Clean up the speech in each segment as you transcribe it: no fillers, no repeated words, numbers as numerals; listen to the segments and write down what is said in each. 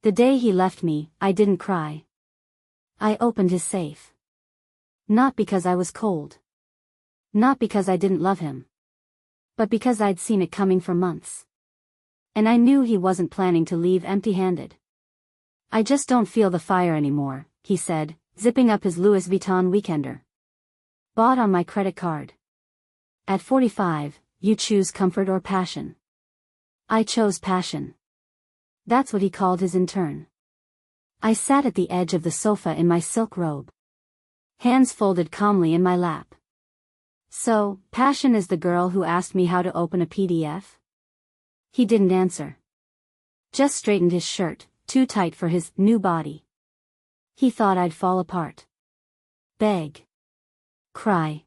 The day he left me, I didn't cry. I opened his safe. Not because I was cold. Not because I didn't love him. But because I'd seen it coming for months. And I knew he wasn't planning to leave empty-handed. I just don't feel the fire anymore, he said, zipping up his Louis Vuitton weekender. Bought on my credit card. At 45, you choose comfort or passion. I chose passion. That's what he called his intern. I sat at the edge of the sofa in my silk robe. Hands folded calmly in my lap. So, passion is the girl who asked me how to open a PDF? He didn't answer. Just straightened his shirt, too tight for his new body. He thought I'd fall apart. Beg. Cry.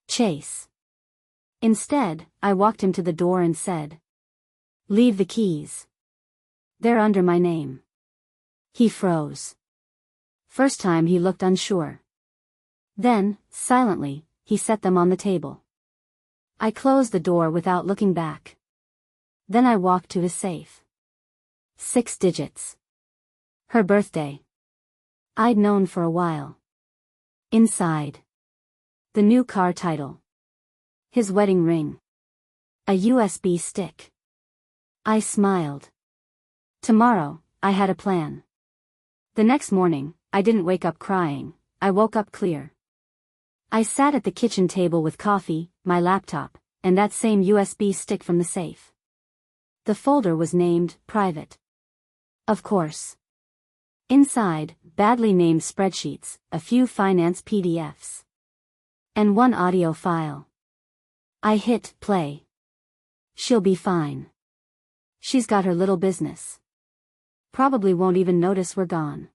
Chase. Instead, I walked him to the door and said, "Leave the keys. They're under my name." He froze. First time he looked unsure. Then, silently, he set them on the table. I closed the door without looking back. Then I walked to his safe. 6 digits. Her birthday. I'd known for a while. Inside. The new car title. His wedding ring. A USB stick. I smiled. Tomorrow, I had a plan. The next morning, I didn't wake up crying, I woke up clear. I sat at the kitchen table with coffee, my laptop, and that same USB stick from the safe. The folder was named Private. Of course. Inside, badly named spreadsheets, a few finance PDFs. And one audio file. I hit play. She'll be fine. She's got her little business. Probably won't even notice we're gone.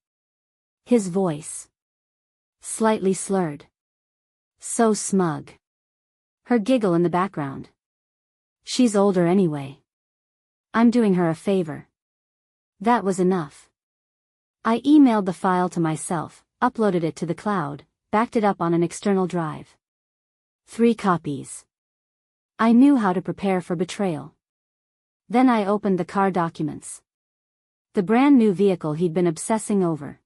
His voice. Slightly slurred. So smug. Her giggle in the background. She's older anyway. I'm doing her a favor. That was enough. I emailed the file to myself, uploaded it to the cloud, backed it up on an external drive. 3 copies. I knew how to prepare for betrayal. Then I opened the car documents. The brand new vehicle he'd been obsessing over.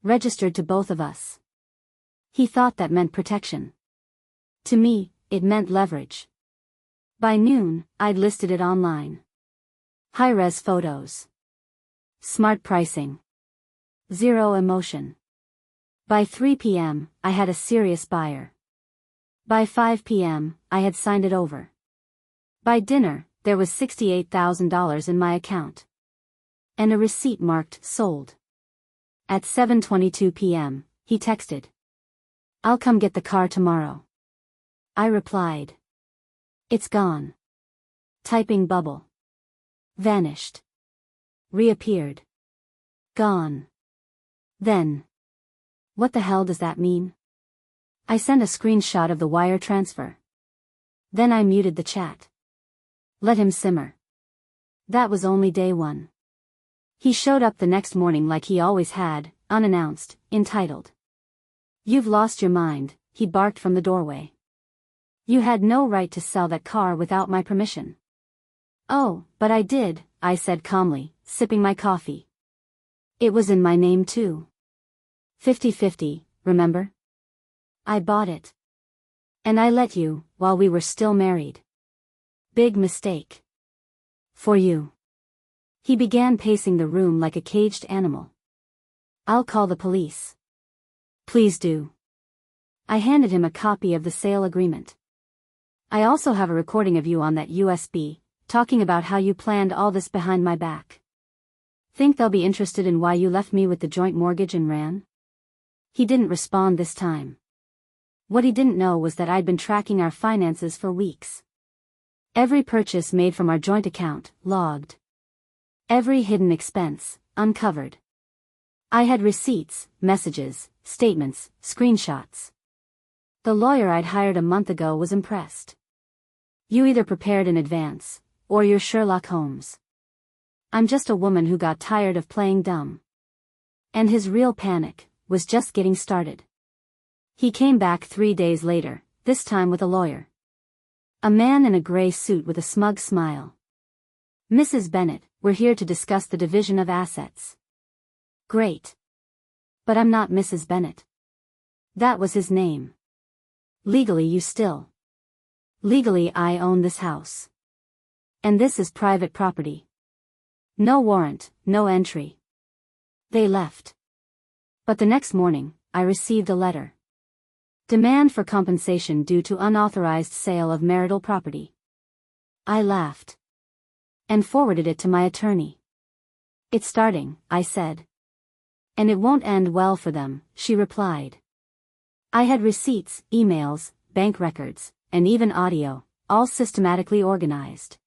Registered to both of us. He thought that meant protection. To me, it meant leverage. By noon, I'd listed it online. High-res photos. Smart pricing. Zero emotion. By 3 p.m., I had a serious buyer. By 5 p.m., I had signed it over. By dinner, there was $68,000 in my account. And a receipt marked sold. At 7:22 p.m., he texted. "I'll come get the car tomorrow." I replied. "It's gone." Typing bubble. Vanished. Reappeared. Gone. Then. What the hell does that mean? I sent a screenshot of the wire transfer. Then I muted the chat. Let him simmer. That was only day 1. He showed up the next morning like he always had, unannounced, entitled. "You've lost your mind," he barked from the doorway. "You had no right to sell that car without my permission." "Oh, but I did," I said calmly, sipping my coffee. "It was in my name too. 50-50, remember? I bought it. And I let you, while we were still married. Big mistake. For you." He began pacing the room like a caged animal. "I'll call the police." "Please do." I handed him a copy of the sale agreement. "I also have a recording of you on that USB, talking about how you planned all this behind my back. Think they'll be interested in why you left me with the joint mortgage and ran?" He didn't respond this time. What he didn't know was that I'd been tracking our finances for weeks. Every purchase made from our joint account, logged. Every hidden expense, uncovered. I had receipts, messages, statements, screenshots. The lawyer I'd hired a month ago was impressed. "You either prepared in advance, or you're Sherlock Holmes. I'm just a woman who got tired of playing dumb." And his real panic was just getting started. He came back 3 days later, this time with a lawyer. A man in a gray suit with a smug smile. "Mrs. Bennett, we're here to discuss the division of assets. Great. But I'm not Mrs. Bennett. That was his name. Legally you still. Legally I own this house. And this is private property. No warrant, no entry. They left. But the next morning, I received a letter. Demand for compensation due to unauthorized sale of marital property. I laughed. And forwarded it to my attorney. It's starting, I said. And it won't end well for them, she replied. I had receipts, emails, bank records, and even audio, all systematically organized.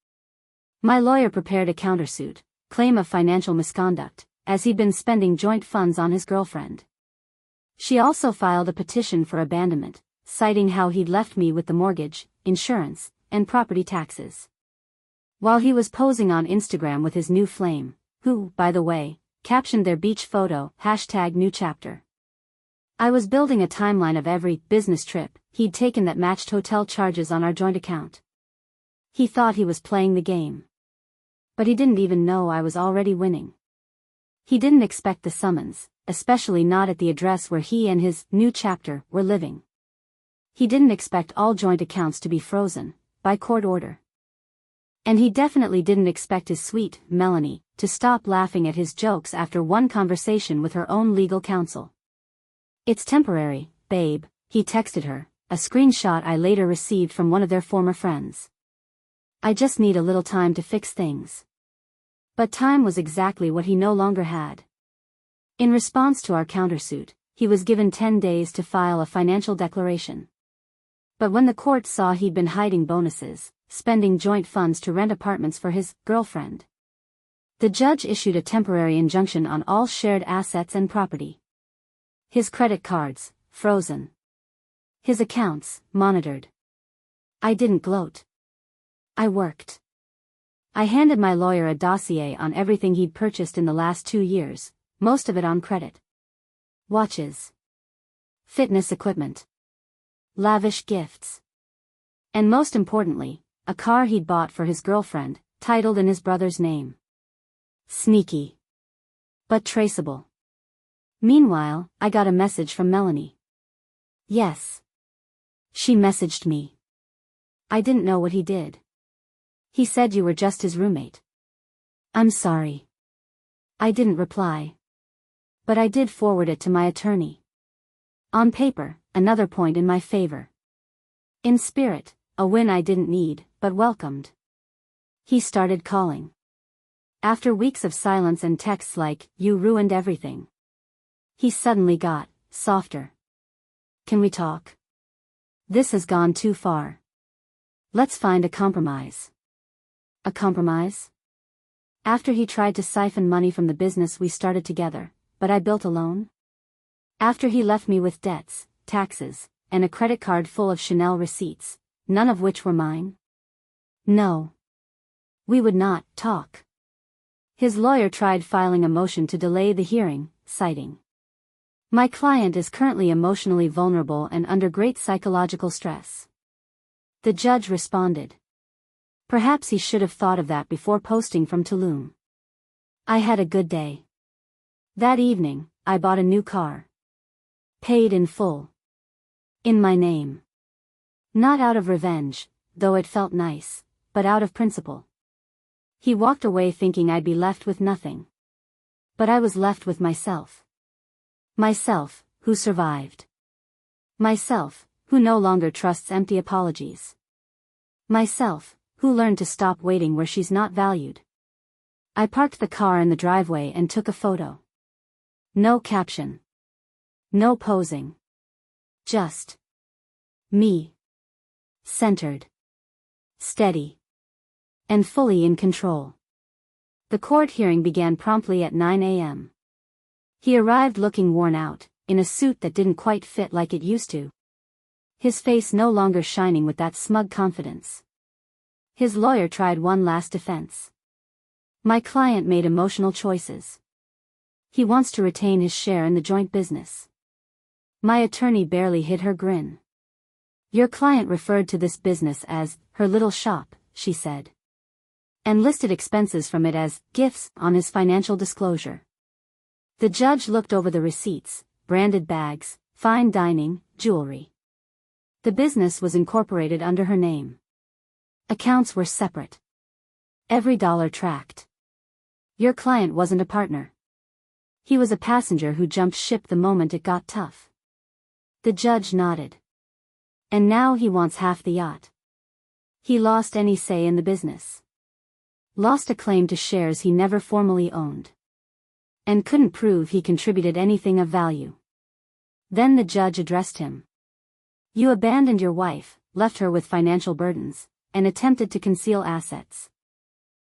My lawyer prepared a countersuit, claim of financial misconduct, as he'd been spending joint funds on his girlfriend. She also filed a petition for abandonment, citing how he'd left me with the mortgage, insurance, and property taxes. While he was posing on Instagram with his new flame, who, by the way, captioned their beach photo, #NewChapter. I was building a timeline of every business trip he'd taken that matched hotel charges on our joint account. He thought he was playing the game. But he didn't even know I was already winning. He didn't expect the summons, especially not at the address where he and his new chapter were living. He didn't expect all joint accounts to be frozen, by court order. And he definitely didn't expect his sweet Melanie to stop laughing at his jokes after one conversation with her own legal counsel. It's temporary, babe, he texted her, a screenshot I later received from one of their former friends. I just need a little time to fix things. But time was exactly what he no longer had. In response to our countersuit, he was given 10 days to file a financial declaration. But when the court saw he'd been hiding bonuses, spending joint funds to rent apartments for his girlfriend, the judge issued a temporary injunction on all shared assets and property. His credit cards, frozen. His accounts, monitored. I didn't gloat. I worked. I handed my lawyer a dossier on everything he'd purchased in the last 2 years, most of it on credit. Watches. Fitness equipment. Lavish gifts. And most importantly, a car he'd bought for his girlfriend, titled in his brother's name. Sneaky. But traceable. Meanwhile, I got a message from Melanie. Yes. She messaged me. I didn't know what he did. He said you were just his roommate. I'm sorry. I didn't reply. But I did forward it to my attorney. On paper, another point in my favor. In spirit, a win I didn't need, but welcomed. He started calling. After weeks of silence and texts like, "You ruined everything," he suddenly got softer. "Can we talk? This has gone too far. Let's find a compromise." A compromise? After he tried to siphon money from the business we started together, but I built alone? After he left me with debts, taxes, and a credit card full of Chanel receipts, none of which were mine? No. We would not talk. His lawyer tried filing a motion to delay the hearing, citing, "My client is currently emotionally vulnerable and under great psychological stress." The judge responded, "Perhaps he should have thought of that before posting from Tulum." I had a good day. That evening, I bought a new car. Paid in full. In my name. Not out of revenge, though it felt nice, but out of principle. He walked away thinking I'd be left with nothing. But I was left with myself. Myself, who survived. Myself, who no longer trusts empty apologies. Myself, who learned to stop waiting where she's not valued. I parked the car in the driveway and took a photo. No caption. No posing. Just me. Centered. Steady. And fully in control. The court hearing began promptly at 9 a.m. He arrived looking worn out, in a suit that didn't quite fit like it used to. His face no longer shining with that smug confidence. His lawyer tried one last defense. My client made emotional choices. He wants to retain his share in the joint business. My attorney barely hid her grin. Your client referred to this business as her little shop, she said. and listed expenses from it as gifts on his financial disclosure. The judge looked over the receipts: branded bags, fine dining, jewelry. The business was incorporated under her name. Accounts were separate. Every dollar tracked. Your client wasn't a partner. He was a passenger who jumped ship the moment it got tough. The judge nodded. And now he wants half the yacht. He lost any say in the business. Lost a claim to shares he never formally owned. And couldn't prove he contributed anything of value. Then the judge addressed him. You abandoned your wife, left her with financial burdens, and attempted to conceal assets.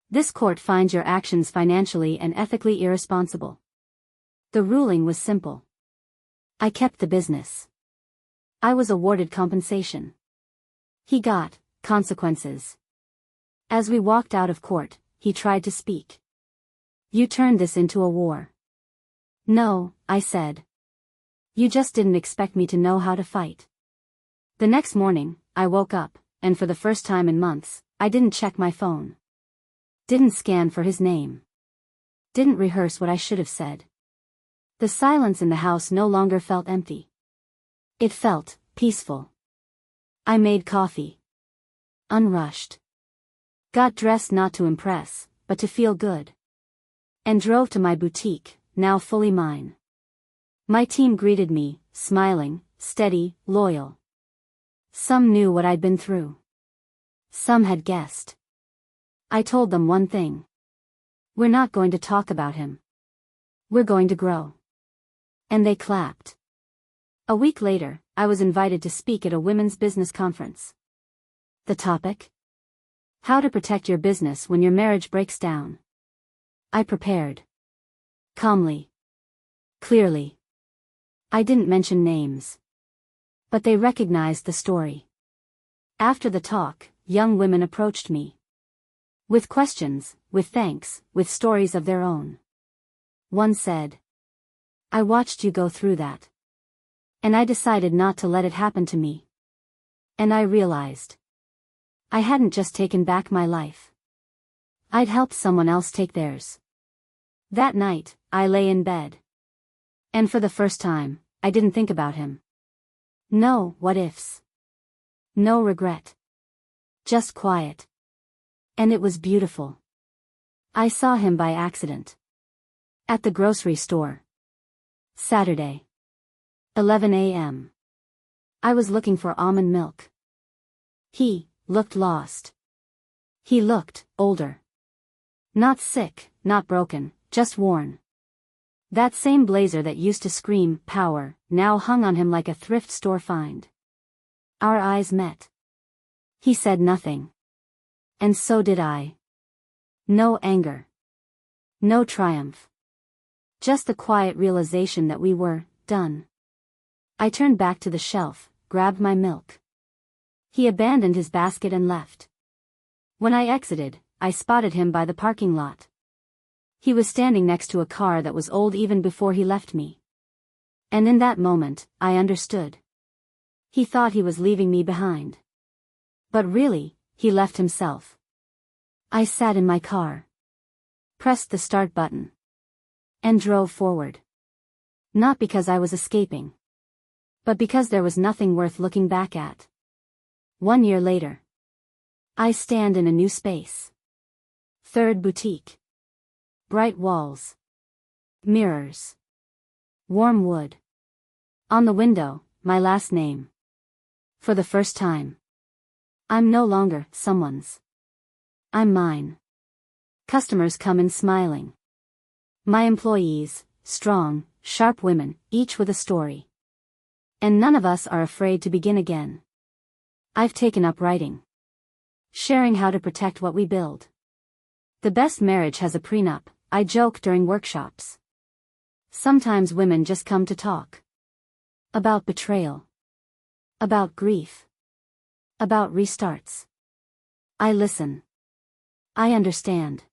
This court finds your actions financially and ethically irresponsible. The ruling was simple. I kept the business. I was awarded compensation. He got consequences. As we walked out of court, he tried to speak. You turned this into a war. No, I said. You just didn't expect me to know how to fight. The next morning, I woke up, and for the first time in months, I didn't check my phone. Didn't scan for his name. Didn't rehearse what I should have said. The silence in the house no longer felt empty. It felt peaceful. I made coffee. Unrushed. Got dressed not to impress, but to feel good. And drove to my boutique, now fully mine. My team greeted me, smiling, steady, loyal. Some knew what I'd been through. Some had guessed. I told them one thing. We're not going to talk about him. We're going to grow. And they clapped. A week later, I was invited to speak at a women's business conference. The topic? How to protect your business when your marriage breaks down. I prepared. Calmly. Clearly. I didn't mention names. But they recognized the story. After the talk, young women approached me. With questions, with thanks, with stories of their own. One said, I watched you go through that. And I decided not to let it happen to me. And I realized I hadn't just taken back my life. I'd helped someone else take theirs. That night, I lay in bed. And for the first time, I didn't think about him. No what ifs. No regret. Just quiet. And it was beautiful. I saw him by accident. At the grocery store. Saturday. 11 a.m. I was looking for almond milk. He looked lost. He looked older. Not sick, not broken, just worn. That same blazer that used to scream power now hung on him like a thrift store find. Our eyes met. He said nothing. And so did I. No anger. No triumph. Just the quiet realization that we were done. I turned back to the shelf, grabbed my milk. He abandoned his basket and left. When I exited, I spotted him by the parking lot. He was standing next to a car that was old even before he left me. And in that moment, I understood. He thought he was leaving me behind. But really, he left himself. I sat in my car. Pressed the start button. And drove forward. Not because I was escaping. But because there was nothing worth looking back at. 1 year later. I stand in a new space. Third boutique. Bright walls. Mirrors. Warm wood. On the window, my last name. For the first time. I'm no longer someone's. I'm mine. Customers come in smiling. My employees, strong, sharp women, each with a story. And none of us are afraid to begin again. I've taken up writing. Sharing how to protect what we build. The best marriage has a prenup, I joke during workshops. Sometimes women just come to talk. About betrayal. About grief. About restarts. I listen. I understand.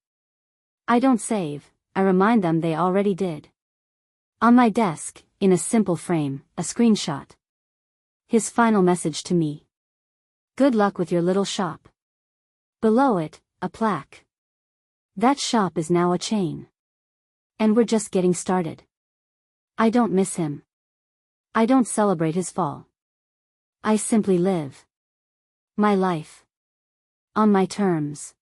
I don't save, I remind them they already did. On my desk, in a simple frame, a screenshot. His final message to me. Good luck with your little shop. Below it, a plaque. That shop is now a chain. And we're just getting started. I don't miss him. I don't celebrate his fall. I simply live my life on my terms.